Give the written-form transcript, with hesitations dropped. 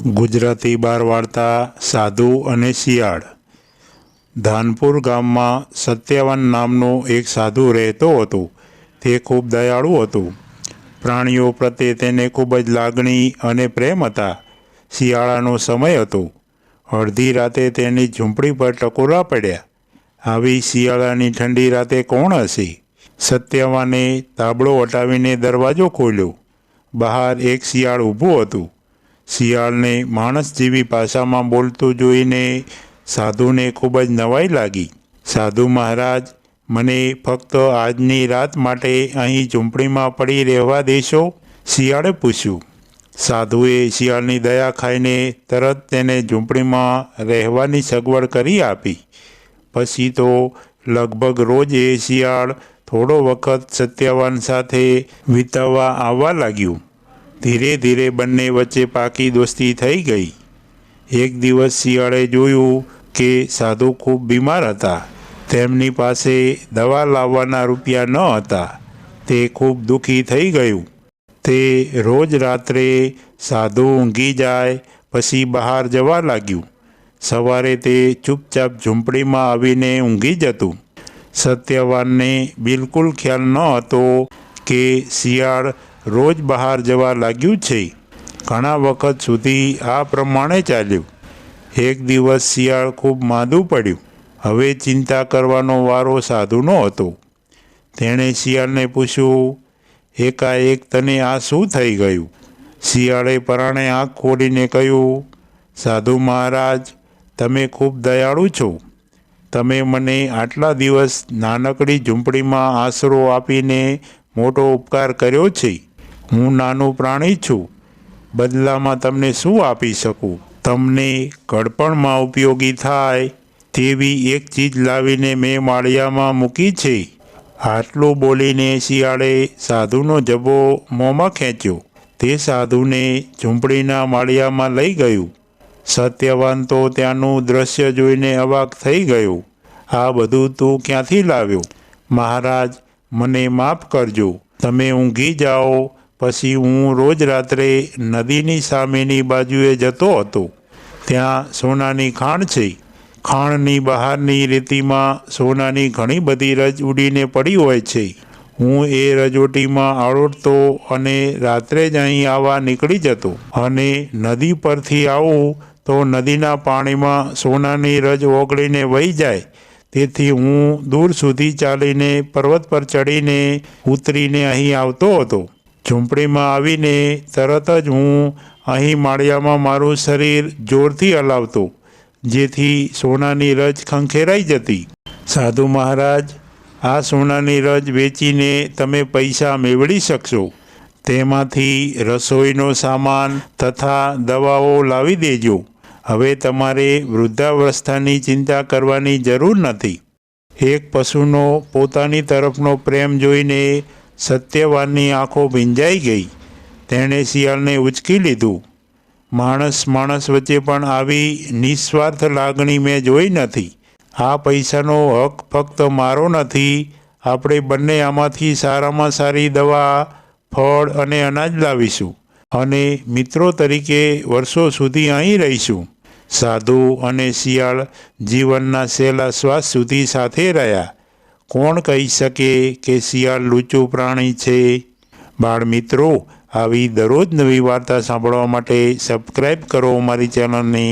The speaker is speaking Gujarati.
ગુજરાતી બાર વાર્તા સાધુ અને શિયાળ। ધાનપુર ગામમાં સત્યવાન નામનો એક સાધુ રહેતો હતો। તે ખૂબ દયાળુ હતો। પ્રાણીઓ પ્રત્યે તેને ખૂબ જ લાગણી અને પ્રેમ હતા। શિયાળાનો સમય હતો। અડધી રાતે તેની ઝૂંપડી પર ટકોરા પડ્યા। આવી શિયાળાની ઠંડી રાતે કોણ હશે? સત્યવાને તાબડો હટાવીને દરવાજો ખોલ્યો। બહાર એક શિયાળ ઊભું હતું। શિયાળને માણસ જેવી ભાષામાં બોલતું જોઈને સાધુને ખૂબ જ નવાઈ લાગી। સાધુ મહારાજ, મને ફક્ત આજની રાત માટે અહીં ઝૂંપડીમાં પડી રહેવા દેશો? શિયાળે પૂછ્યું। સાધુએ શિયાળની દયા ખાઈને તરત તેને ઝૂંપડીમાં રહેવાની સગવડ કરી આપી। પછી તો લગભગ રોજ એ શિયાળ થોડો વખત સત્યવાન સાથે વિતાવવા આવવા લાગ્યું। ધીરે ધીરે બંને વચ્ચે પાકી દોસ્તી થઈ ગઈ। એક દિવસ શિયાળે જોયું કે સાધુ ખૂબ બીમાર હતા। તેમની પાસે દવા લાવવાના રૂપિયા ન હતા। તે ખૂબ દુઃખી થઈ ગયું। તે રોજ રાત્રે સાધુ ઊંઘી જાય પછી બહાર જવા લાગ્યું। સવારે તે ચૂપચાપ ઝૂંપડીમાં આવીને ઊંઘી જતું। સત્યવાનને બિલકુલ ખ્યાલ ન હતો કે શિયાળ રોજ બહાર જવા લાગ્યું છે। ઘણા વખત સુધી આ પ્રમાણે ચાલ્યું। એક દિવસ શિયાળ ખૂબ માંદું પડ્યું। હવે ચિંતા કરવાનો વારો સાધુનો હતો। તેણે શિયાળને પૂછ્યું, એકાએક તને આ શું થઈ ગયું? શિયાળે પરાણે આંખ ખોલીને કહ્યું, સાધુ મહારાજ, તમે ખૂબ દયાળુ છો। તમે મને આટલા દિવસ નાનકડી ઝૂંપડીમાં આશરો આપીને મોટો ઉપકાર કર્યો છે। હું નાનું પ્રાણી છું। બદલામાં તમને શું આપી શકું? તમને ઘડપણમાં ઉપયોગી થાય તેવી એક ચીજ લાવીને મેં માળિયામાં મૂકી છે। આટલું બોલીને શિયાળે સાધુનો જબ્બો મોંમાં ખેંચ્યો। તે સાધુને ઝૂંપડીના માળિયામાં લઈ ગયું। સત્યવાન તો ત્યાંનું દ્રશ્ય જોઈને અવાક થઈ ગયો। આ બધું તું ક્યાંથી લાવ્યો? મહારાજ, મને માફ કરજો। તમે ઊંઘી જાઓ પછી હું રોજ રાત્રે નદીની સામેની બાજુએ જતો હતો। ત્યાં સોનાની ખાણ છે। ખાણની બહારની રેતીમાં સોનાની ઘણી બધી રજ ઉડીને પડી હોય છે। હું એ રજોટીમાં આળોટતો અને રાત્રે જ અહીં આવવા નીકળી જતો અને નદી પરથી આવું તો નદીના પાણીમાં સોનાની રજ ઓગળીને વહી જાય। તેથી હું દૂર સુધી ચાલીને પર્વત પર ચડીને ઉતરીને અહીં આવતો હતો। ઝૂંપડીમાં આવીને તરત જ હું અહીં માળિયામાં મારું શરીર જોરથી હલાવતો, જેથી સોનાની રજ ખંખેરાઈ જતી। સાધુ મહારાજ, આ સોનાની રજ વેચીને તમે પૈસા મેળવી શકશો। તેમાંથી રસોઈનો સામાન તથા દવાઓ લાવી દેજો। હવે તમારે વૃદ્ધાવસ્થાની ચિંતા કરવાની જરૂર નથી। એક પશુનો પોતાની તરફનો પ્રેમ જોઈને સત્યવાનની આંખો ભીંજાઈ ગઈ। તેણે શિયાળને ઉંચકી લીધું। માણસ વચ્ચે પણ આવી નિસ્વાર્થ લાગણી મેં જોઈ નથી। આ પૈસાનો હક ફક્ત મારો નથી। આપણે બંને આમાંથી સારામાં સારી દવા, ફળ અને અનાજ લાવીશું અને મિત્રો તરીકે વર્ષો સુધી અહીં રહીશું। સાધુ અને શિયાળ જીવનના છેલ્લા શ્વાસ સુધી સાથે રહ્યા। કોણ કહી શકે કે શિયાળ લૂચું પ્રાણી છે? બાળ મિત્રો, આવી દરરોજ નવી વાર્તા સાંભળવા માટે સબસ્ક્રાઈબ કરો અમારી ચેનલને।